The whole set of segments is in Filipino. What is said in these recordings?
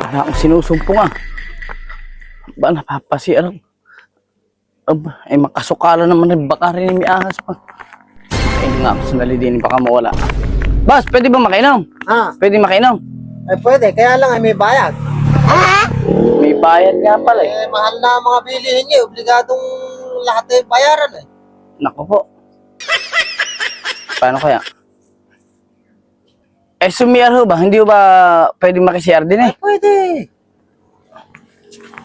Para akong sinusumpong ah. Ba, napapasiar. Ay, makasukala naman rin. Baka rin may ahas pa. Ay, nga ako sandali din. Baka mawala. Boss, pwede ba makainom? Ha? Pwede makainom? Ay pwede, kaya lang ay may bayad. May bayad nga pala eh. Eh, mahal na ang mga bilihin niyo. Obligadong lahat ay bayaran eh. Naku po. Paano kaya? Eh, sumiyar ho ba? Hindi ho ba pwede makisiyar din eh? Ay pwede.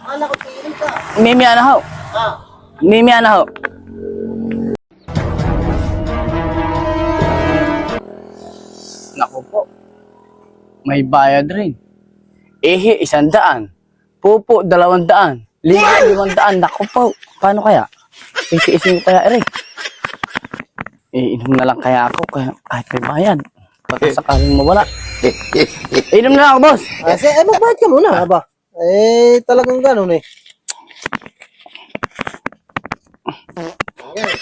Anak ko, piling ka. Mimi ana ho. Ha? Mimi ana ho. Naku po. May bayad rin. Ehe, 100. Pupo, 200. Ligo, 500. Naku po. Paano kaya? Itiisin ko kaya rin. Iinom na lang kaya ako kahit may bayad. Baka sakaling mawala. Inom na lang ako, boss. Kasi, magbayad ka muna, aba. Eh, talagang ganun eh. Okay.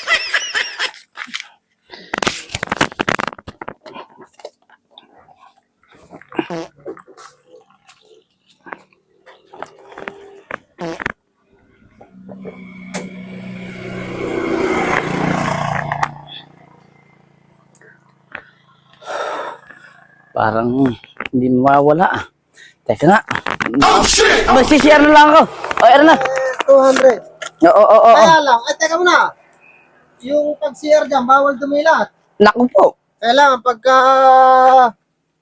Parang hindi mawawala ah. Teka nga. Oh, shit! Magsishare na lang ako. O, ano na? 200. Oo. Kaya lang, ay teka muna. Yung pag-CR dyan, bawal dumilat. Naku po. Kailangan pagka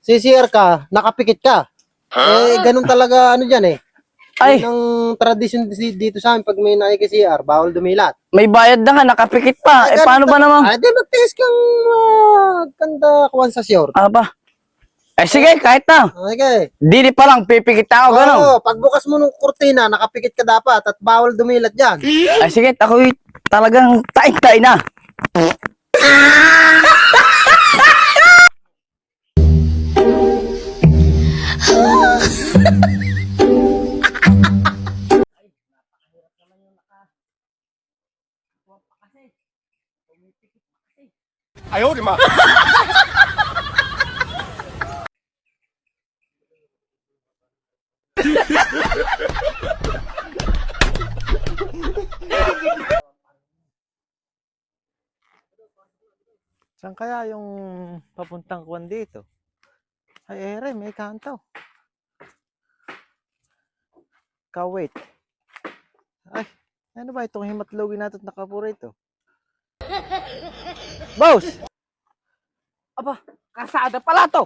CCR ka, nakapikit ka. Eh, ganun talaga ano dyan eh. Ay, Yun ang tradisyon dito sa amin pag may nakikicr, bawal dumilat. may bayad na nga. Nakapikit pa. Eh, ganun paano ba naman? Ay, di mag-test kang ganda kuwan sa sure. Aba. Eh, sige, kahit na. Okay. Dili pa lang, pipikit ako, gano'n. Oo, pagbukas mo ng kurtina, nakapikit ka dapat at bawal dumilat dyan. Ay, sige, ako'y talagang tain-tain na. Saan kaya yung papuntang kuwan dito? Ay, ere, may kanto. Wait. Ay, ano ba itong himatlogin natin nakapurito? Boss! Aba, kasada pala to.